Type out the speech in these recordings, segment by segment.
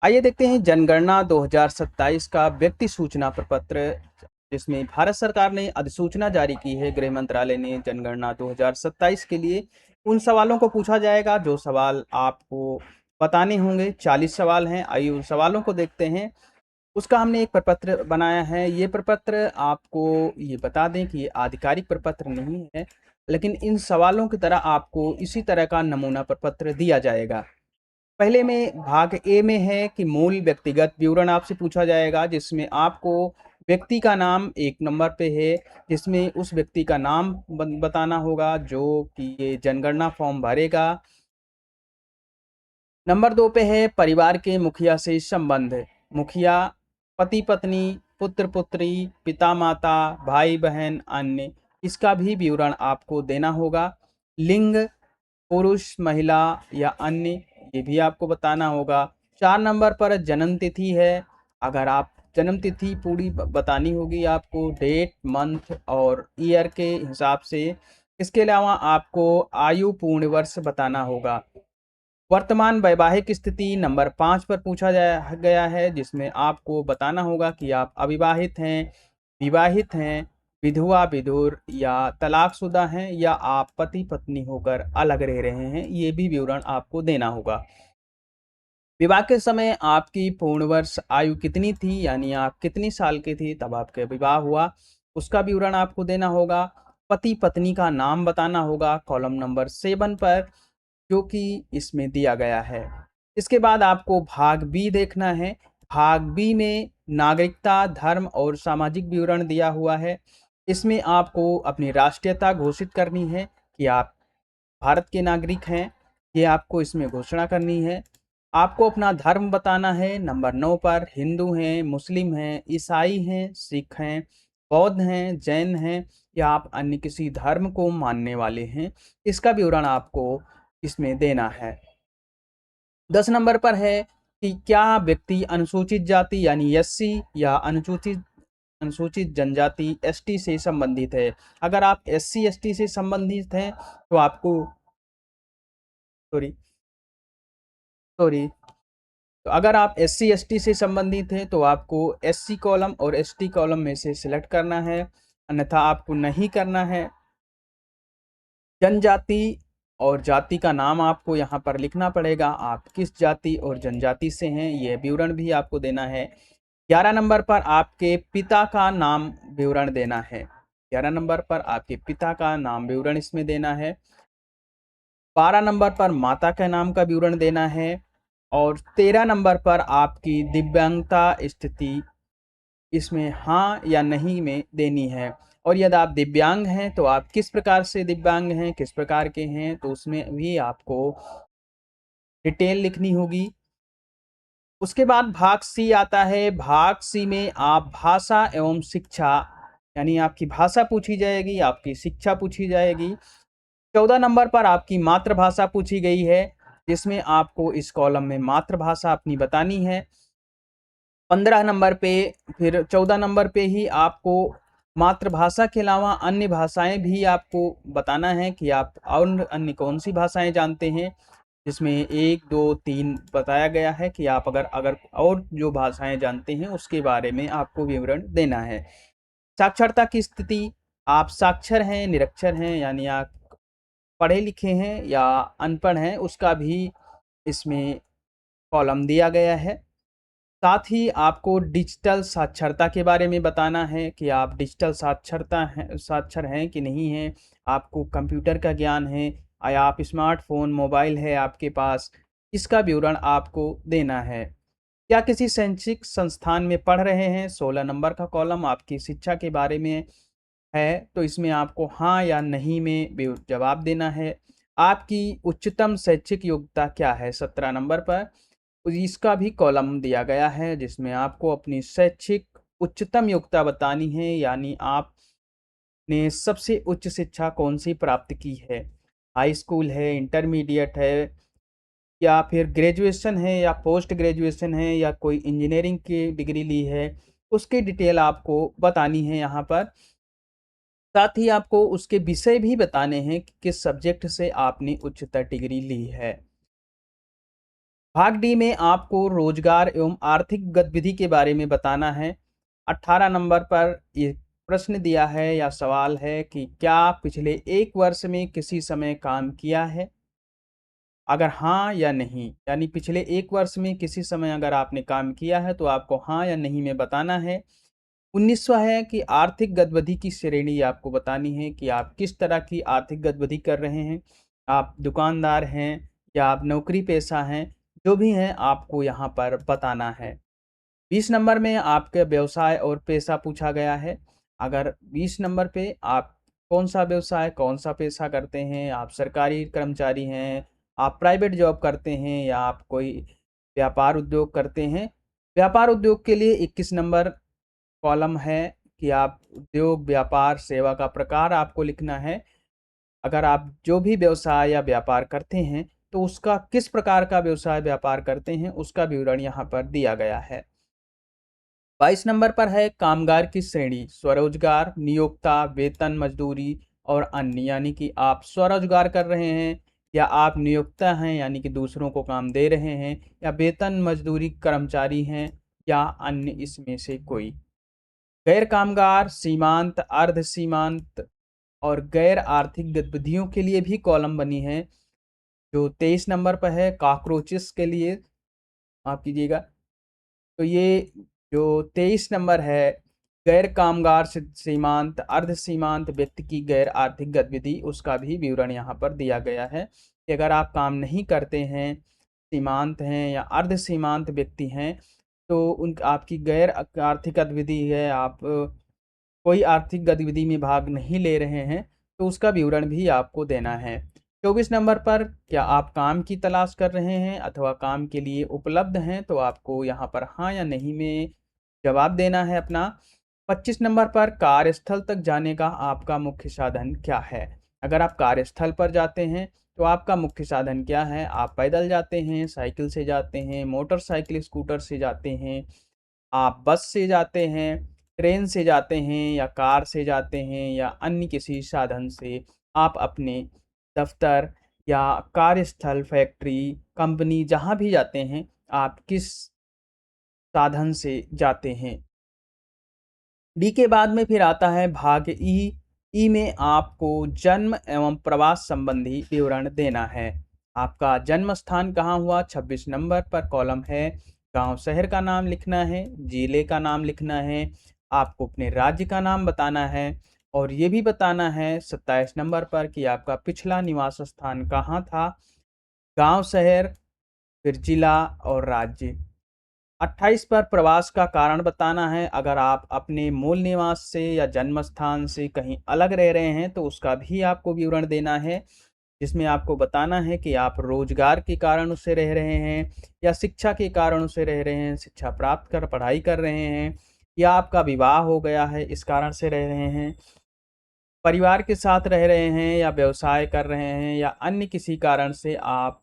आइए देखते हैं जनगणना 2027 का व्यक्ति सूचना प्रपत्र, जिसमें भारत सरकार ने अधिसूचना जारी की है। गृह मंत्रालय ने जनगणना 2027 के लिए उन सवालों को पूछा जाएगा जो सवाल आपको बताने होंगे। 40 सवाल हैं। आइए उन सवालों को देखते हैं। उसका हमने एक प्रपत्र बनाया है। ये प्रपत्र आपको ये बता दें कि ये आधिकारिक प्रपत्र नहीं है, लेकिन इन सवालों की तरह आपको इसी तरह का नमूना प्रपत्र दिया जाएगा। पहले में भाग ए में है कि मूल व्यक्तिगत विवरण आपसे पूछा जाएगा, जिसमें आपको व्यक्ति का नाम एक नंबर पे है, जिसमें उस व्यक्ति का नाम बताना होगा जो कि ये जनगणना फॉर्म भरेगा। नंबर 2 पे है परिवार के मुखिया से संबंध। मुखिया, पति पत्नी, पुत्र पुत्री, पिता माता, भाई बहन, अन्य, इसका भी विवरण आपको देना होगा। लिंग, पुरुष, महिला या अन्य, ये भी आपको बताना होगा। 4 नंबर पर जन्म तिथि है। अगर आप जन्म तिथि पूरी बतानी होगी आपको, डेट, मंथ और ईयर के हिसाब से। इसके अलावा आपको आयु पूर्ण वर्ष बताना होगा। वर्तमान वैवाहिक स्थिति नंबर 5 पर पूछा गया है, जिसमें आपको बताना होगा कि आप अविवाहित हैं, विवाहित हैं, विधवा विधुर या तलाकशुदा हैं, या आप पति पत्नी होकर अलग रह रहे हैं। ये भी विवरण आपको देना होगा। विवाह के समय आपकी पूर्ण वर्ष आयु कितनी थी, यानी आप कितनी साल के थे तब आपका विवाह हुआ, उसका विवरण आपको देना होगा। पति पत्नी का नाम बताना होगा कॉलम नंबर 7 पर, जो कि इसमें दिया गया है। इसके बाद आपको भाग बी देखना है। भाग बी में नागरिकता, धर्म और सामाजिक विवरण दिया हुआ है। इसमें आपको अपनी राष्ट्रीयता घोषित करनी है कि आप भारत के नागरिक हैं। ये आपको इसमें घोषणा करनी है। आपको अपना धर्म बताना है। नंबर 9 पर हिंदू हैं, मुस्लिम हैं, ईसाई हैं, सिख हैं, बौद्ध हैं, जैन हैं, या आप अन्य किसी धर्म को मानने वाले हैं, इसका विवरण आपको इसमें देना है। 10 नंबर पर है कि क्या व्यक्ति अनुसूचित जाति यानी एससी या अनुसूचित अनुसूचित जनजाति एसटी से संबंधित है। अगर आप एससी एसटी से संबंधित हैं तो आपको सॉरी सॉरी तो अगर आप एससी एसटी से संबंधित हैं तो आपको एससी कॉलम और एसटी कॉलम में से सिलेक्ट करना है, अन्यथा आपको नहीं करना है। जनजाति और जाति का नाम आपको यहाँ पर लिखना पड़ेगा। आप किस जाति और जनजाति से हैं, ये विवरण भी आपको देना है। 11 नंबर पर आपके पिता का नाम विवरण देना है। 11 नंबर पर आपके पिता का नाम विवरण इसमें देना है। 12 नंबर पर माता के नाम का विवरण देना है। और 13 नंबर पर आपकी दिव्यांगता स्थिति इसमें हाँ या नहीं में देनी है। और यदि आप दिव्यांग हैं तो आप किस प्रकार से दिव्यांग हैं, किस प्रकार के हैं, तो उसमें भी आपको डिटेल लिखनी होगी। उसके बाद भाग सी आता है। भाग सी में आप भाषा एवं शिक्षा, यानी आपकी भाषा पूछी जाएगी, आपकी शिक्षा पूछी जाएगी। 14 नंबर पर आपकी मातृभाषा पूछी गई है, जिसमें आपको इस कॉलम में मातृभाषा अपनी बतानी है। 15 नंबर पे, फिर 14 नंबर पे ही आपको मातृभाषा के अलावा अन्य भाषाएं भी आपको बताना है कि आप और अन्य कौन सी भाषाएं जानते हैं, जिसमें 1 2 3 बताया गया है कि आप अगर अगर और जो भाषाएं जानते हैं उसके बारे में आपको विवरण देना है। साक्षरता की स्थिति, आप साक्षर हैं, निरक्षर हैं, यानी आप पढ़े लिखे हैं या अनपढ़ हैं, उसका भी इसमें कॉलम दिया गया है। साथ ही आपको डिजिटल साक्षरता के बारे में बताना है कि आप डिजिटल साक्षर हैं कि नहीं हैं, आपको कंप्यूटर का ज्ञान है या आप स्मार्टफोन मोबाइल है आपके पास, इसका विवरण आपको देना है। क्या किसी शैक्षिक संस्थान में पढ़ रहे हैं, 16 नंबर का कॉलम आपकी शिक्षा के बारे में है, तो इसमें आपको हाँ या नहीं में जवाब देना है। आपकी उच्चतम शैक्षिक योग्यता क्या है, 17 नंबर पर, तो इसका भी कॉलम दिया गया है, जिसमें आपको अपनी शैक्षिक उच्चतम योग्यता बतानी है, यानी आपने सबसे उच्च शिक्षा कौन सी प्राप्त की है। हाई स्कूल है, इंटरमीडिएट है, या फिर ग्रेजुएशन है, या पोस्ट ग्रेजुएशन है, या कोई इंजीनियरिंग की डिग्री ली है, उसकी डिटेल आपको बतानी है यहाँ पर। साथ ही आपको उसके विषय भी बताने हैं कि किस सब्जेक्ट से आपने उच्चतर डिग्री ली है। भाग डी में आपको रोजगार एवं आर्थिक गतिविधि के बारे में बताना है। 18 नंबर पर ये प्रश्न दिया है या सवाल है कि क्या पिछले 1 वर्ष में किसी समय काम किया है? अगर हाँ या नहीं, यानी पिछले 1 वर्ष में किसी समय अगर आपने काम किया है तो आपको हाँ या नहीं में बताना है। 19वाँ है कि आर्थिक गतिविधि की श्रेणी आपको बतानी है कि आप किस तरह की आर्थिक गतिविधि कर रहे हैं। आप दुकानदार हैं या आप नौकरी-पेशा हैं, जो भी हैं आपको यहाँ पर बताना है। 20 नंबर में आपके व्यवसाय और पेशा पूछा गया है। अगर 20 नंबर पे आप कौन-सा व्यवसाय, कौन-सा पेशा करते हैं, आप सरकारी कर्मचारी हैं, आप प्राइवेट जॉब करते हैं या आप कोई व्यापार उद्योग करते हैं। व्यापार उद्योग के लिए 21 नंबर कॉलम है कि आप उद्योग, व्यापार, सेवा का प्रकार आपको लिखना है। अगर आप जो भी व्यवसाय या व्यापार करते हैं, तो उसका किस प्रकार का व्यवसाय, व्यापार करते हैं, उसका विवरण यहाँ पर दिया गया है। 22 नंबर पर है कामगार की श्रेणी, स्वरोजगार, नियोक्ता, वेतन, मजदूरी और अन्य, यानी कि आप स्वरोजगार कर रहे हैं या आप नियोक्ता हैं, यानी कि दूसरों को काम दे रहे हैं या वेतन, मजदूरी कर्मचारी हैं या अन्य इसमें से कोई। गैर कामगार, सीमांत, अर्ध सीमांत और गैर आर्थिक गतिविधियों के लिए भी कॉलम बनी है, जो 23 नंबर पर है कॉकरोचेस के लिए, माफ़ कीजिएगा। तो ये जो 23 नंबर है, गैर कामगार सीमांत, अर्ध सीमांत व्यक्ति की गैर आर्थिक गतिविधि, उसका भी विवरण यहाँ पर दिया गया है कि अगर आप काम नहीं करते हैं, सीमांत हैं या अर्ध सीमांत व्यक्ति हैं, तो उन आपकी गैर आर्थिक गतिविधि है, आप कोई आर्थिक गतिविधि में भाग नहीं ले रहे हैं, तो उसका विवरण भी आपको देना है। 24 नंबर पर क्या आप काम की तलाश कर रहे हैं अथवा काम के लिए उपलब्ध हैं, तो आपको यहाँ पर हाँ या नहीं में जवाब देना है अपना। 25 नंबर पर कार्यस्थल तक जाने का आपका मुख्य साधन क्या है? अगर आप कार्यस्थल पर जाते हैं, तो आपका मुख्य साधन क्या है? आप पैदल जाते हैं, साइकिल से जाते हैं, मोटरसाइकिल, स्कूटर से जाते हैं, आप बस से जाते हैं, ट्रेन से जाते हैं या कार से जाते हैं या अन्य किसी साधन से आप अपने दफ़्तर या कार्यस्थल, फैक्ट्री, कंपनी जहाँ भी जाते हैं, आप किस साधन से जाते हैं। डी के बाद में फिर आता है भाग ई। ई में आपको जन्म एवं प्रवास संबंधी विवरण देना है। आपका जन्म स्थान कहाँ हुआ? 26 नंबर पर कॉलम है। गांव शहर का नाम लिखना है, जिले का नाम लिखना है, आपको अपने राज्य का नाम बताना है और ये भी बताना है 27 नंबर पर कि आपका पिछला निवास स्थान कहाँ था, गांव, शहर, फिर जिला और राज्य। 28 पर प्रवास का कारण बताना है। अगर आप अपने मूल निवास से या जन्म स्थान से कहीं अलग रह रहे हैं, तो उसका भी आपको विवरण देना है, जिसमें आपको बताना है कि आप रोजगार के कारण उससे रह रहे हैं या शिक्षा के कारण उससे रह रहे हैं, शिक्षा प्राप्त कर पढ़ाई कर रहे हैं या आपका विवाह हो गया है, इस कारण से रह रहे हैं, परिवार के साथ रह रहे हैं या व्यवसाय कर रहे हैं या अन्य किसी कारण से आप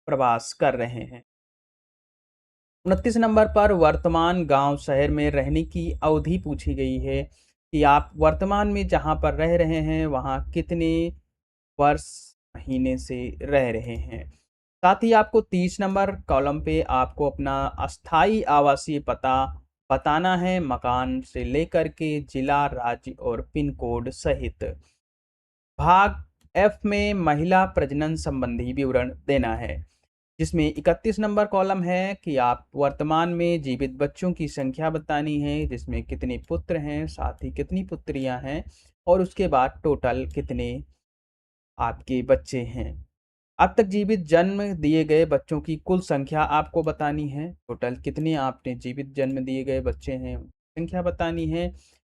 प्रवास कर रहे हैं। 29 नंबर पर वर्तमान गांव शहर में रहने की अवधि पूछी गई है कि आप वर्तमान में जहां पर रह रहे हैं वहां कितने वर्ष, महीने से रह रहे हैं। साथ ही आपको 30 नंबर कॉलम पे आपको अपना अस्थाई आवासीय पता बताना है, मकान से लेकर के जिला, राज्य और पिन कोड सहित। भाग एफ में महिला प्रजनन संबंधी विवरण देना है, जिसमें 31 नंबर कॉलम है कि आप वर्तमान में जीवित बच्चों की संख्या बतानी है, जिसमें कितने पुत्र हैं, साथ ही कितनी पुत्रियां हैं और उसके बाद टोटल कितने आपके बच्चे हैं। अब तक जीवित जन्म दिए गए बच्चों की कुल संख्या आपको बतानी है, टोटल कितने आपने जीवित जन्म दिए गए बच्चे हैं, संख्या बतानी है।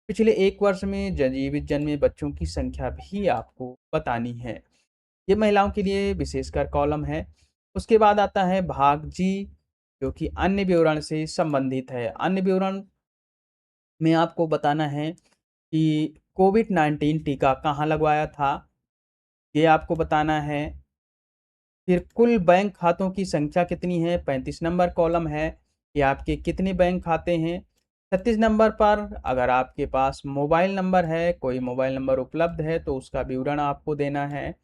पिछले 1 वर्ष में जीवित जन्मे बच्चों की संख्या भी आपको बतानी है। ये महिलाओं के लिए विशेषकर कॉलम है। उसके बाद आता है भाग जी, जो कि अन्य विवरण से संबंधित है। अन्य विवरण में आपको बताना है कि कोविड-19 टीका कहाँ लगवाया था, ये आपको बताना है। फिर कुल बैंक खातों की संख्या कितनी है, 35 नंबर कॉलम है कि आपके कितने बैंक खाते हैं। 36 नंबर पर अगर आपके पास मोबाइल नंबर है, कोई मोबाइल नंबर उपलब्ध है, तो उसका विवरण आपको देना है।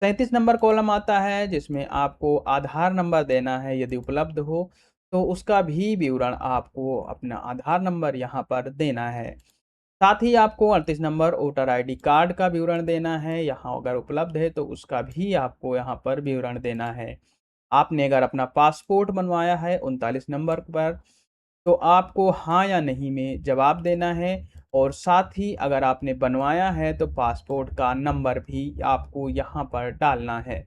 37 नंबर कॉलम आता है जिसमें आपको आधार नंबर देना है यदि उपलब्ध हो, तो उसका भी विवरण आपको अपना आधार नंबर यहाँ पर देना है। साथ ही आपको 38 नंबर वोटर आईडी कार्ड का विवरण देना है, यहाँ अगर उपलब्ध है तो उसका भी आपको यहाँ पर विवरण देना है। आपने अगर अपना पासपोर्ट बनवाया है 39 नंबर पर, तो आपको हाँ या नहीं में जवाब देना है और साथ ही अगर आपने बनवाया है तो पासपोर्ट का नंबर भी आपको यहाँ पर डालना है।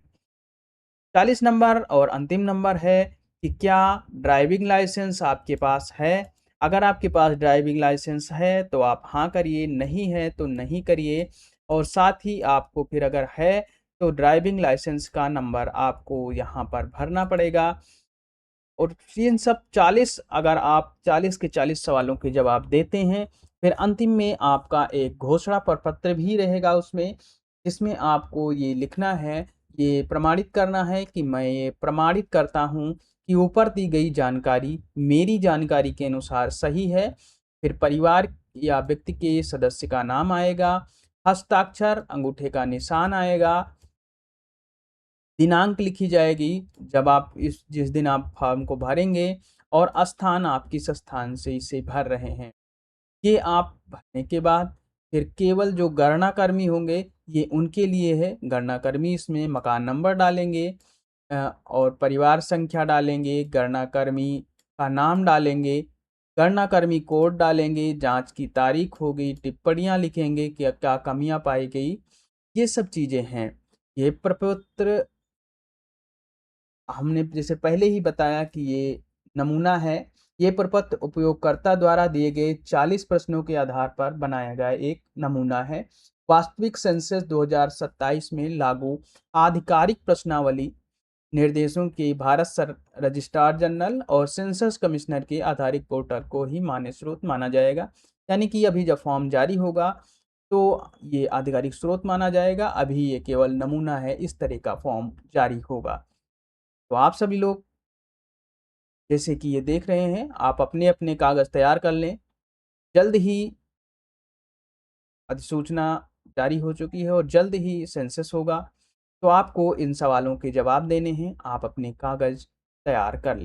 40 नंबर और अंतिम नंबर है कि क्या ड्राइविंग लाइसेंस आपके पास है? अगर आपके पास ड्राइविंग लाइसेंस है तो आप हाँ करिए, नहीं है तो नहीं करिए और साथ ही आपको फिर अगर है तो ड्राइविंग लाइसेंस का नंबर आपको यहाँ पर भरना पड़ेगा। और इन सब 40 अगर आप 40 के 40 सवालों के जवाब देते हैं, फिर अंतिम में आपका एक घोषणा प्रपत्र भी रहेगा उसमें, जिसमें आपको ये लिखना है, ये प्रमाणित करना है कि मैं ये प्रमाणित करता हूँ कि ऊपर दी गई जानकारी मेरी जानकारी के अनुसार सही है। फिर परिवार या व्यक्ति के सदस्य का नाम आएगा, हस्ताक्षर, अंगूठे का निशान आएगा, दिनांक लिखी जाएगी जब आप जिस दिन आप फॉर्म को भरेंगे और स्थान आप किस स्थान से इसे भर रहे हैं। ये आप भरने के बाद फिर केवल जो गणना कर्मी होंगे ये उनके लिए है। गणना कर्मी इसमें मकान नंबर डालेंगे और परिवार संख्या डालेंगे, गणना कर्मी का नाम डालेंगे, गणना कर्मी कोड डालेंगे, जांच की तारीख होगी, टिप्पणियाँ लिखेंगे कि क्या कमियां पाई गई। ये सब चीज़ें हैं। ये प्रपत्र हमने जैसे पहले ही बताया कि ये नमूना है। ये प्रपत्र उपयोगकर्ता द्वारा दिए गए 40 प्रश्नों के आधार पर बनाया गया एक नमूना है। वास्तविक सेंसस 2027 में लागू आधिकारिक प्रश्नावली निर्देशों की भारत सर रजिस्ट्रार जनरल और सेंसस कमिश्नर के आधारित पोर्टल को ही मान्य स्रोत माना जाएगा। यानी कि अभी जब फॉर्म जारी होगा तो ये आधिकारिक स्रोत माना जाएगा। अभी ये केवल नमूना है, इस तरह का फॉर्म जारी होगा। तो आप सभी लोग जैसे कि ये देख रहे हैं, आप अपने-अपने कागज़ तैयार कर लें। जल्द ही अधिसूचना जारी हो चुकी है और जल्द ही सेंसस होगा। तो आपको इन सवालों के जवाब देने हैं, आप अपने कागज़ तैयार कर लें।